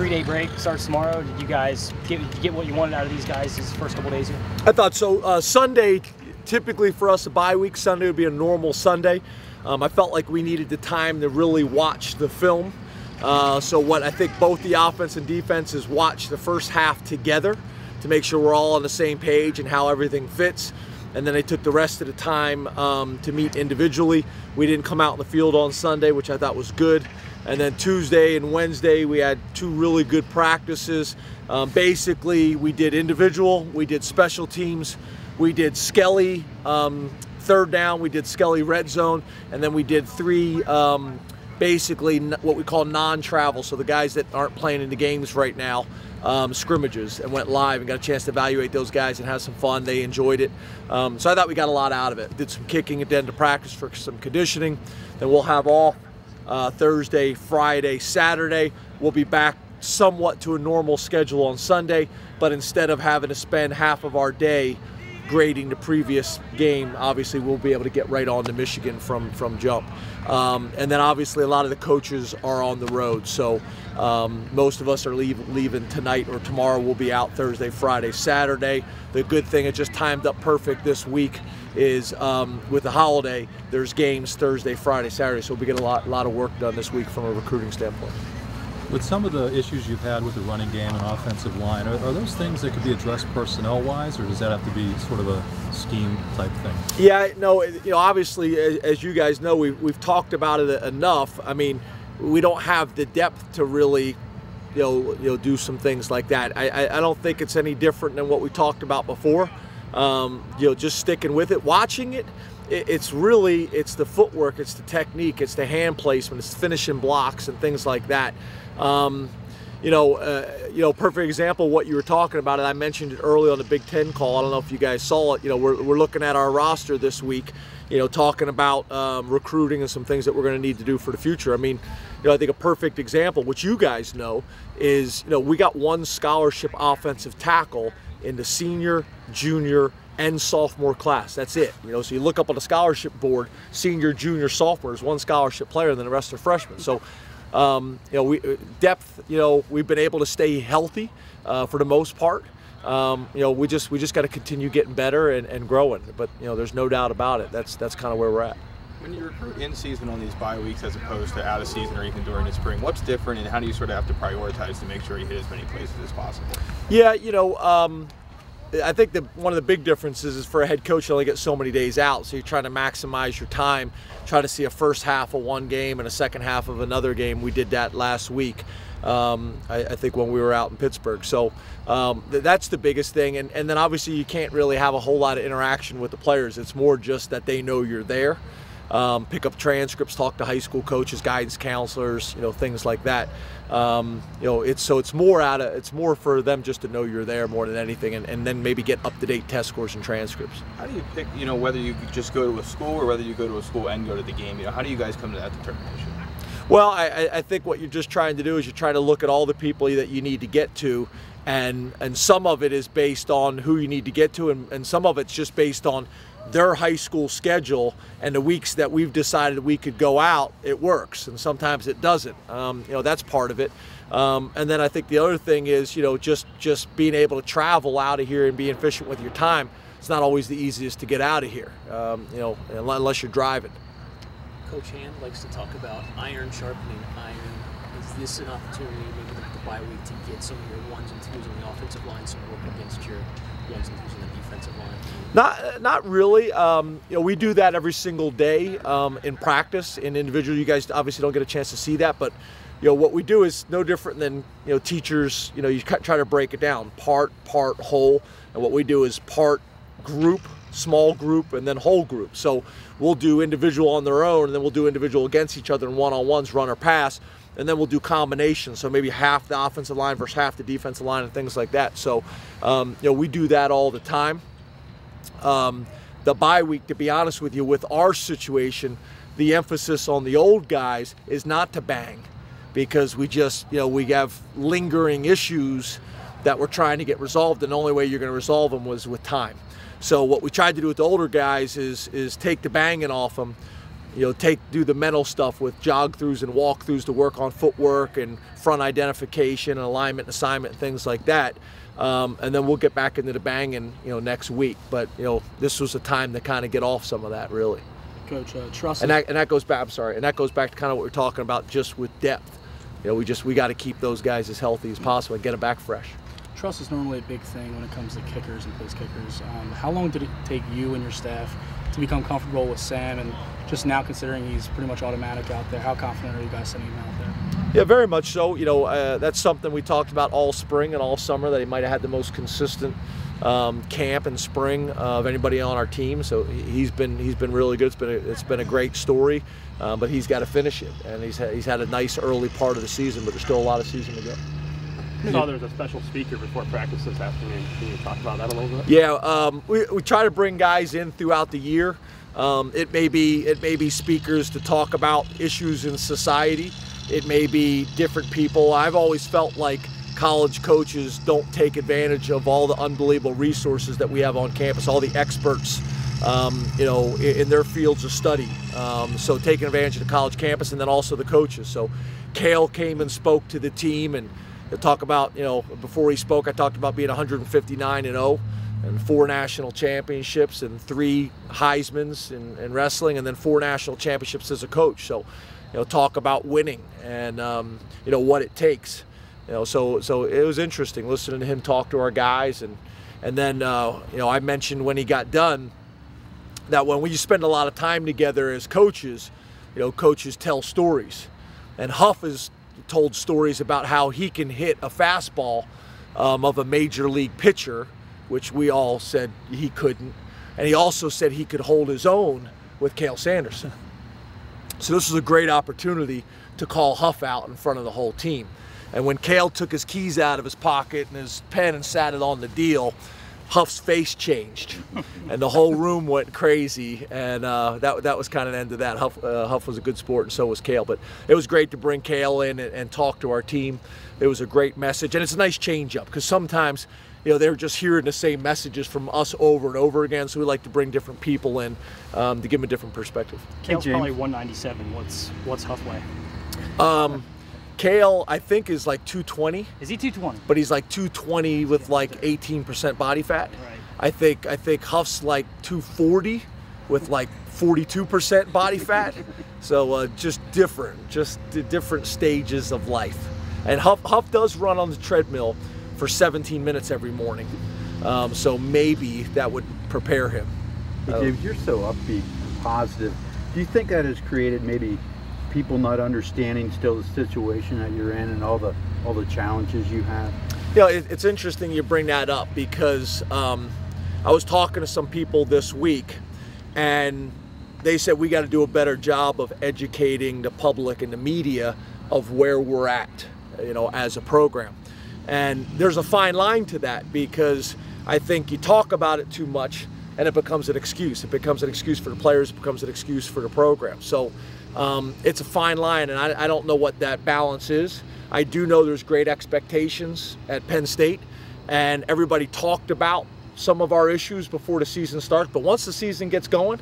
3-day break starts tomorrow. Did you guys get what you wanted out of these guys these first couple days here? I thought so. Sunday, typically for us, a bye week Sunday would be a normal Sunday. I felt like we needed the time to really watch the film. So what I think both the offense and defense is watch the first half together to make sure we're all on the same page and how everything fits. And then they took the rest of the time to meet individually. We didn't come out in the field on Sunday, which I thought was good. And then Tuesday and Wednesday, we had two really good practices. Basically, we did individual, we did special teams, we did Skelly third down, we did Skelly red zone, and then we did three basically what we call non-travel, so the guys that aren't playing in the games right now, scrimmages, and went live and got a chance to evaluate those guys and have some fun. They enjoyed it. So I thought we got a lot out of it. Did some kicking at the end of practice for some conditioning. Then we'll have off Thursday, Friday, Saturday. We'll be back somewhat to a normal schedule on Sunday, but instead of having to spend half of our day grading the previous game, obviously we'll be able to get right on to Michigan from jump. And then obviously a lot of the coaches are on the road, so most of us are leaving tonight or tomorrow. We'll be out Thursday, Friday, Saturday. The good thing, it just timed up perfect this week, is with the holiday, there's games Thursday, Friday, Saturday, so we get a lot of work done this week from a recruiting standpoint. With some of the issues you've had with the running game and offensive line, are those things that could be addressed personnel-wise, or does that have to be sort of a scheme type thing? Yeah, no, obviously, as you guys know, we've talked about it enough. I mean, we don't have the depth to really, do some things like that. I don't think it's any different than what we talked about before. Just sticking with it, watching it. It's the footwork, it's the technique, it's the hand placement, it's finishing blocks and things like that. Perfect example of what you were talking about, and I mentioned it early on the Big Ten call. I don't know if you guys saw it. We're looking at our roster this week, talking about recruiting and some things that we're going to need to do for the future. I mean, I think a perfect example, which you guys know, is we got one scholarship offensive tackle in the senior, junior, and sophomore class. That's it. So you look up on the scholarship board, senior, junior, sophomore is one scholarship player, and then the rest are freshmen. So depth, we've been able to stay healthy for the most part. We just got to continue getting better and growing. But there's no doubt about it. That's kind of where we're at. When you recruit in season on these bye weeks as opposed to out of season or even during the spring, what's different, and how do you sort of have to prioritize to make sure you hit as many places as possible? Yeah, I think one of the big differences is for a head coach, you only get so many days out, so you're trying to maximize your time, try to see a first half of one game and a second half of another game. We did that last week, I think, when we were out in Pittsburgh. So that's the biggest thing, and then obviously you can't really have a whole lot of interaction with the players. It's more just that they know you're there. Pick up transcripts, talk to high school coaches, guidance counselors, things like that. It's more for them just to know you're there more than anything, and then maybe get up-to-date test scores and transcripts. How do you pick, whether you just go to a school or whether you go to a school and go to the game? How do you guys come to that determination? Well, I think what you're just trying to do is you're trying to look at all the people that you need to get to, and some of it is based on who you need to get to, and some of it's just based on their high school schedule, and the weeks that we've decided we could go out, it works, and sometimes it doesn't. That's part of it. And then I think the other thing is, just being able to travel out of here and be efficient with your time. It's not always the easiest to get out of here, unless you're driving. Coach Hand likes to talk about iron sharpening iron. Is this an opportunity, maybe the bye week, to get some of your ones and twos on the offensive line, some work against your ones and twos on the defensive line? Not really. We do that every single day in practice, in individual. You guys obviously don't get a chance to see that, but what we do is no different than teachers. You try to break it down, part, whole, and what we do is part, group, small group, and then whole group. So we'll do individual on their own, and then we'll do individual against each other in one-on-ones, run or pass, and then we'll do combinations. So maybe half the offensive line versus half the defensive line and things like that. So we do that all the time. The bye week, to be honest with you, with our situation, the emphasis on the old guys is not to bang, because we just, we have lingering issues that we're trying to get resolved, and the only way you're going to resolve them was with time. So what we tried to do with the older guys is take the banging off them, do the mental stuff with jog throughs and walk throughs to work on footwork and front identification and alignment and assignment and things like that. And then we'll get back into the banging, next week. But this was a time to kind of get off some of that, really. Coach, trust. And that goes back. I'm sorry. And that goes back to kind of what we're talking about, just with depth. We got to keep those guys as healthy as possible and get them back fresh. Trust is normally a big thing when it comes to kickers and place kickers. How long did it take you and your staff to become comfortable with Sam, and just now considering he's pretty much automatic out there, how confident are you guys sending him out there? Yeah, very much so. That's something we talked about all spring and all summer, that he might have had the most consistent camp and spring of anybody on our team. So he's been really good. It's been a great story, but he's got to finish it, and he's had a nice early part of the season, but there's still a lot of season to go. I saw there was a special speaker before practice this afternoon. Can you talk about that a little bit? Yeah, we try to bring guys in throughout the year. It may be speakers to talk about issues in society. It may be different people. I've always felt like college coaches don't take advantage of all the unbelievable resources that we have on campus, all the experts, in their fields of study. So taking advantage of the college campus, and then also the coaches. So Cale came and spoke to the team, and talk about, before he spoke, I talked about being 159-0 and 4 national championships and 3 Heismans in wrestling, and then 4 national championships as a coach. So, talk about winning and, what it takes. So it was interesting listening to him talk to our guys. And then, I mentioned when he got done that when we spend a lot of time together as coaches, coaches tell stories. And Huff is told stories about how he can hit a fastball of a major league pitcher, which we all said he couldn't. And he also said he could hold his own with Cale Sanderson. So this was a great opportunity to call Huff out in front of the whole team. And when Cale took his keys out of his pocket and his pen and sat it on the deal, Huff's face changed, and the whole room went crazy, and that was kind of the end of that. Huff was a good sport, and so was Cale. But it was great to bring Cale in and talk to our team. It was a great message, and it's a nice change-up, because sometimes they're just hearing the same messages from us over and over again, so we like to bring different people in to give them a different perspective. Cale's probably 197. What's Huff weigh? Cale, I think, is like 220. Is he 220? But he's like 220 with like 18% body fat. Right. I think Huff's like 240 with like 42% body fat. So just different stages of life. And Huff does run on the treadmill for 17 minutes every morning. So maybe that would prepare him. Hey, James, you're so upbeat and positive. Do you think that has created maybe people not understanding still the situation that you're in and all the challenges you have? It's interesting you bring that up, because I was talking to some people this week, and they said we got to do a better job of educating the public and the media of where we're at, as a program. And there's a fine line to that, because I think you talk about it too much and it becomes an excuse. It becomes an excuse for the players, it becomes an excuse for the program. So it's a fine line, and I don't know what that balance is. I do know there's great expectations at Penn State, and everybody talked about some of our issues before the season starts, but once the season gets going,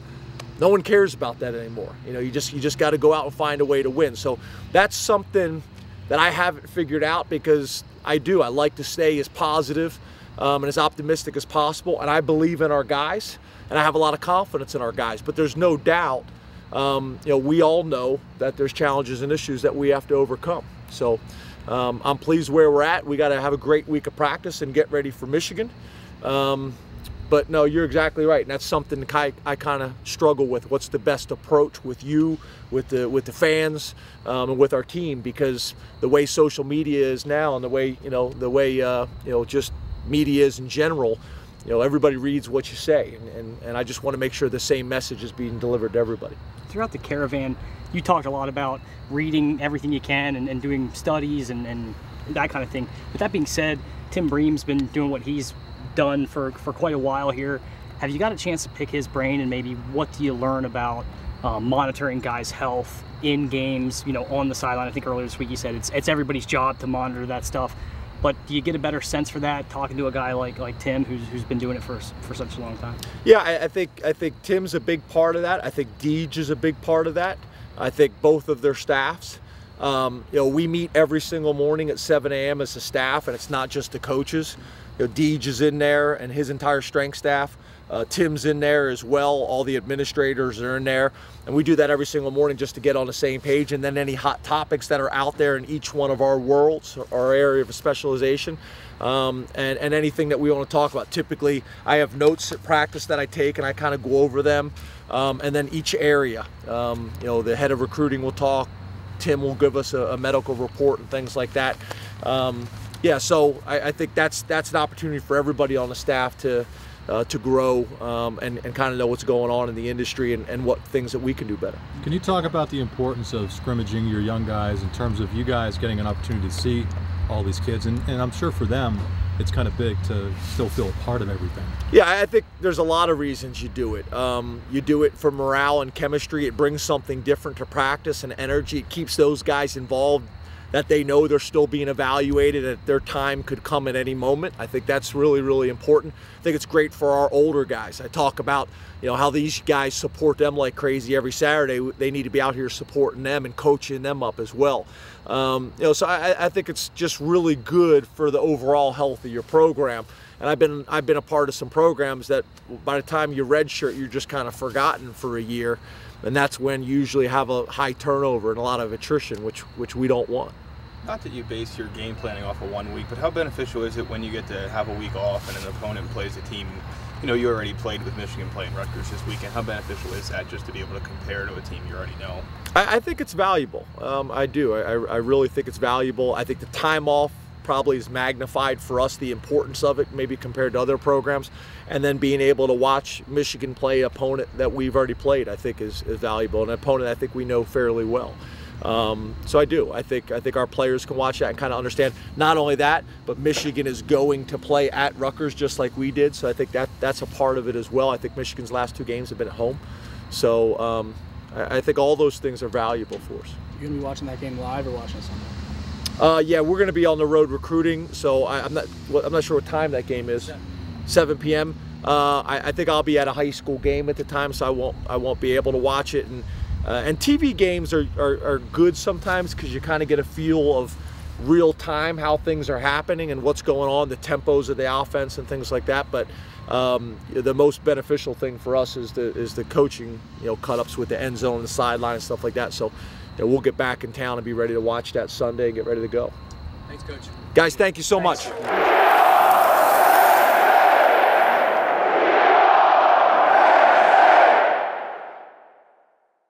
no one cares about that anymore. You just got to go out and find a way to win. So that's something that I haven't figured out, because I like to stay as positive and as optimistic as possible, and I believe in our guys, and I have a lot of confidence in our guys. But there's no doubt, we all know that there's challenges and issues that we have to overcome. So I'm pleased where we're at. We got to have a great week of practice and get ready for Michigan. But no, you're exactly right, and that's something I kind of struggle with. What's the best approach with you, with the fans, and with our team? Because the way social media is now, and the way just media is in general, everybody reads what you say, and I just want to make sure the same message is being delivered to everybody. Throughout the caravan, you talked a lot about reading everything you can and doing studies and that kind of thing. With that being said, Tim Bream's been doing what he's done for quite a while here. Have you got a chance to pick his brain, and maybe what do you learn about monitoring guys' health in games, on the sideline? I think earlier this week you said it's everybody's job to monitor that stuff. But do you get a better sense for that talking to a guy like Tim, who's been doing it for such a long time? Yeah, I think Tim's a big part of that. I think Deej is a big part of that. I think both of their staffs. You know, we meet every single morning at 7 a.m. as a staff, and it's not just the coaches. You know, Deej is in there and his entire strength staff. Tim's in there as well. All the administrators are in there, and we do that every single morning just to get on the same page. And then any hot topics that are out there in each one of our worlds, our area of specialization, and anything that we want to talk about. Typically, I have notes at practice that I take, and I kind of go over them. And then each area, you know, the head of recruiting will talk. Tim will give us a medical report and things like that. Yeah, so I think that's an opportunity for everybody on the staff to grow and kind of know what's going on in the industry and what things that we can do better. Can you talk about the importance of scrimmaging your young guys in terms of you guys getting an opportunity to see all these kids? And I'm sure for them, it's kind of big to still feel a part of everything. Yeah, I think there's a lot of reasons you do it. You do it for morale and chemistry. It brings something different to practice and energy. It keeps those guys involved, that they know they're still being evaluated, that their time could come at any moment. I think that's really, really important. I think it's great for our older guys. I talk about, you know, how these guys support them like crazy every Saturday. They need to be out here supporting them and coaching them up as well. You know, so I think it's just really good for the overall health of your program. And I've been a part of some programs that by the time you redshirt, you're just kind of forgotten for a year. And that's when you usually have a high turnover and a lot of attrition, which we don't want. Not that you base your game planning off of 1 week, but how beneficial is it when you get to have a week off and an opponent plays a team? You know, you already played with Michigan playing Rutgers this weekend. How beneficial is that just to be able to compare to a team you already know? I think it's valuable. I do. I really think it's valuable. I think the time off probably is magnified for us, the importance of it, maybe compared to other programs. And then being able to watch Michigan play an opponent that we've already played, I think is valuable. An opponent I think we know fairly well. So I do. I think our players can watch that and kind of understand not only that, but Michigan is going to play at Rutgers just like we did. So I think that's a part of it as well. I think Michigan's last 2 games have been at home. So I think all those things are valuable for us. You're going to be watching that game live or watching it Sunday? Yeah, we're going to be on the road recruiting, so I'm not sure what time that game is. 7 p.m. I think I'll be at a high school game at the time, so I won't be able to watch it. And TV games are good sometimes because you kind of get a feel of real time how things are happening and what's going on, the tempos of the offense and things like that. But the most beneficial thing for us is the coaching, you know, cut-ups with the end zone and the sideline and stuff like that. So you know, we'll get back in town and be ready to watch that Sunday and get ready to go. Thanks, Coach. Guys, thank you so much.